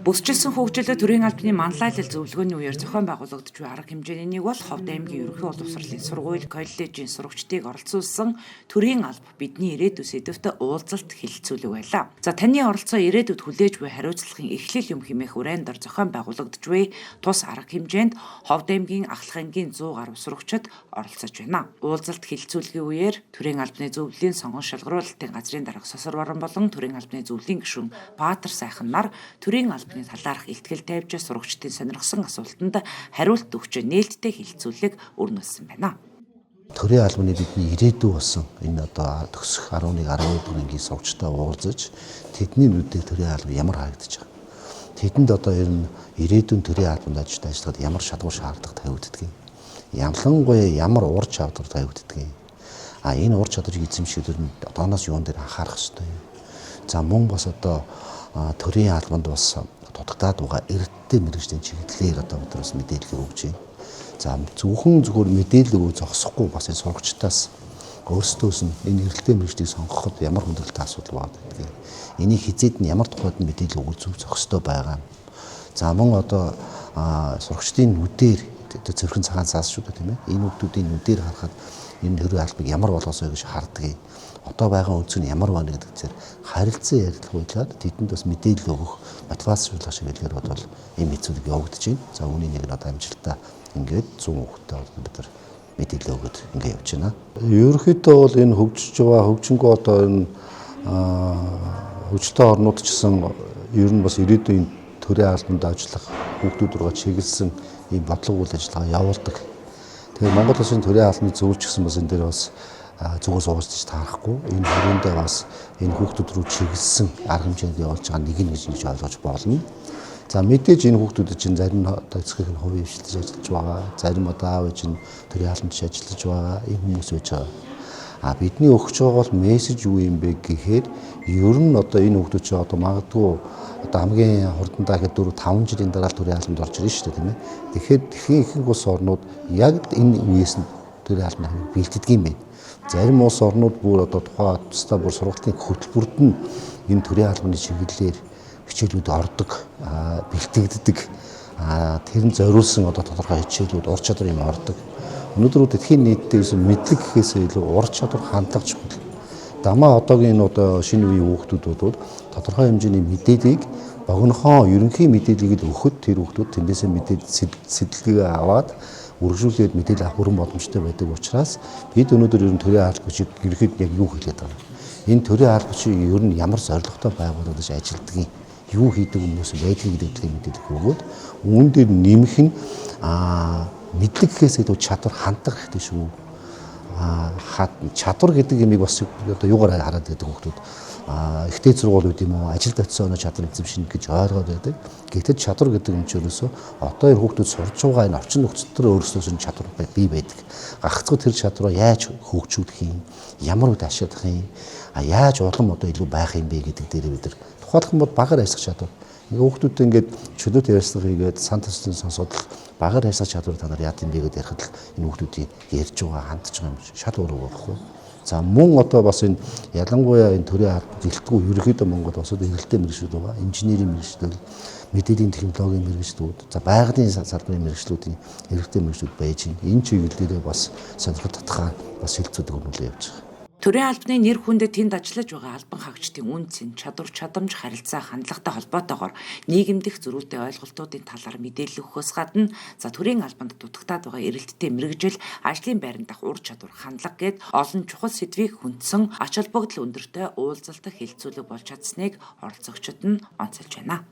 Бүсчилсэн хөгжлөд төрийн албаны манлайлал зөвлөгөөний үеэр зохион байгуулагдж буй арга хэмжээний нэг бол Ховд аймгийн ерөнхий боловсролын сургууль, коллежийн сурагчдыг оролцуулсан төрийн алба бидний ирээдүйн сэдвт уулзалт хэлэлцүүлэг байлаа. За таны оролцоо ирээдүйд хүлээж буй хариуцлагын эхлэл юм хэмээх хүрээндор зохион байгуулагдж буй тус арга хэмжээнд Ховд аймгийн Ахлах ангийн 100 гаруй сурагчид оролцож байна. Уулзалт хэлэлцүүлгийн үеэр төрийн албаны зөвлөлийн сонгон шалгаруулалтын газрын дарга Сосор Баран болон төрийн албаны зөвлөлийн гишүүн Баатар сайхан нар төрийн албаны талаарх илтгэл тавьж сурагчдын сонирхсон асуултанд хариулт өгч нээлттэй хэлэлцүүлэг өрнүүлсэн байна. Төрийн албаны бидний ирээдүй болсон энэ одоо төгсөх 11 12 ангийн сурагчтай уулзаж тэдний нүдээр төрийн алба ямар харагдаж байгаа. Тэдэнд одоо ер нь ирээдүйн төрийн албанд ажиллахад ямар шалгуур шаардлага тавигддаг юм. Ямлангуяа ямар ур чадвар тавигддаг юм. Энэ ур чадварыг эзэмшүүлэх нь одооноос юун дээр анхаарах хэрэгтэй юм. За мөн бас одоо төрийн албанд бас дутагдаад байгаа эрдэнэ мэргэжлийн чиглэлээр одоо бид бас мэдээлэл өгч байна. За зөвхөн мэдээлэл өгөө зогсохгүй бас энэ сурагчдаас өөрсдөөс нь энэ эрдэнэ мэргэжлийг сонгоход ямар хүндрэлтэй асуудал байна гэдгийг энийг хизээд нь ямар тухайд мэдээлэл өгөх зөв зохистой байгаа. За мөн одоо сурагчдын нүдээр зөвхөн цагаан цаас шүү дээ тийм ээ. Энэ хүмүүсийн нүдээр харахад энэ төрийн албыг ямар болгосоо гэж харддаг. Одоо байгаа үнц нь ямар байна гэдэг зэрэг харилцан ярилцлага үйлдээд тэдэнд бас мэдээлэл өгөх мотивацлуулах шиг хэлээр бодвол ийм хэцүүлэг явагдаж байна. За үүний нэг нь одоо амжилттай ингээд 100 хүүхдэд бид нар мэдээлэл өгöd ингээд явж байна. Ерөнхийдөө бол энэ хөгжиж байгаа хөгжингөө одоо энэ хөгжилтэй орнууд ч гэсэн ер нь бас ирээдүйн төрийн албанд ажиллах хүүхдүүд рүү чиглэсэн ийм бодлого үйл ажиллагаа явуулдаг. Тэгэхээр Монгол Улсын төрийн албаны зөвлөж гисэн бас энэ дээр бас зүгээр суугч таарахгүй энэ хүрээндээ бас энэ хүүхдүүд рүү чиглэсэн арга хэмжээнд явуулж байгаа нэг нь гэж ойлгож болно. За мэдээж энэ хүүхдүүд чинь зарим одоо эцгийнх нь хувийн хвшилтж ажиллаж байгаа, зарим одоо аав ээж нь төрийн албанд ажиллаж байгаа ийм хүмүүс байж байгаа. Бидний өгч байгаа бол мессеж юу юм бэ гэхээр ер нь одоо энэ хүүхдүүд чинь одоо магадгүй одоо хамгийн хурдандаа гэхэд 4-5 жилийн дараа төрийн албанд орж ирнэ шүү дээ тийм ээ. Тэгэхээр дэлхийн ихэнх улс орнууд яг энэ үеэс нь төрийн албанд бэлтгэдэг юм байна. Зарим улс орнууд бүр одоо тухайн тусдаа бүр сургалтын хөтөлбөрт нь энэ төрийн албаны чиглэлээр хичээлүүд ордог, бэлтгэгддэг. Тэр нь зориулсан одоо тодорхой хичээлүүд ур чадвар юм ордог. Өнөөдөр дэлхийн нийтдээс мэдлэг гэхээсээ илүү ур чадвар хандлага чухал. Дамаа одоогийн энэ одоо шинэ үеийн хүүхдүүд тодорхой хэмжээний мэдээллийг богинохоо ерөнхий мэдээллийг л өгөхөд тэр хүүхдүүд тэндээсээ мэдээлэл сэтлэгээ аваад үргэлжлүүлээд мэдээлэл авах бүрэн боломжтой байдаг учраас бид өнөөдөр ер нь төрийн албач ерөнхийд яг юу хэлээд байгаа юм. Энэ төрийн албач ер нь ямар зорилготой байгуулагдаж ажилладаг юм. Юу хийдэг хүмүүс байдгийг гэдгийг мэдээлэл өгөөд үүн дээр нэмэх нь мэдлэг гэхээс илүү чадвар хандах хэрэгтэй шүү. Чадвар гэдэг юмыг бас одоо юугаар хараад байдаг хүмүүс ихтэй сургуулиуд юм уу ажилд очисон өнөө чадвар эзэмшнэ гэж ойлгоод байдаг. Гэтэл чадвар гэдэг юм чи ерөөсөө одоо энэ хүмүүс сурж байгаа энэ орчин нөхцөлтөр өөрсдөөс нь чадвар бий байдаг. Гагцхүү тэр чадвараа яаж хөгжүүлэх юм, ямар үд ашиглах юм, яаж улам одоо илүү байх юм бэ гэдэг дээр бид нар тухайлах юм бол багаар ажиллах чадвар. Хүүхдүүд ингээд чөлөөт ярьслага хийгээд сан тусдын сонсоод багаар ажиллах чадвар та нар яа гэм бэ гэдээ ярихад л энэ хүүхдүүдийн ярьж байгаа хандж байгаа юм шал өөр байхгүй. За мөн одоо бас энэ ялангуяа энэ төрийн албад гэлтгүй ерөнхийдөө Монгол улсад эрэлттэй мэргэжлүүд байгаа. Инженерийн мэргэжлүүд, мэдээллийн технологийн мэргэжлүүд, за байгалийн салбарын мэргэжлүүдийн эрэлттэй мэргэжлүүд байж байна. Энэ чиглэлээрээ бас сонирхол татхаа бас хилцүүлэг өрнүүлээ явж байгаа. Төрийн албаны нэр хүндэд тэнд ажиллаж байгаа албан хаагчдын үн цэн, чадвар, чадамж, харилцаа, хандлагатай холбоотойгоор нийгэмдэх зөрүүтэй ойлголтуудын талаар мэдээлэл өгөхөөс гадна за төрийн албанд дутагтаад байгаа эрэлттэй мэргэжил, ажлын байранд дах ур чадвар, хандлага гэд олон чухал сэдвийг хүндсэн ач холбогдол өндөртэй уулзалт хэлэлцүүлэг болж чадсныг оролцогчид нь онцолж байна.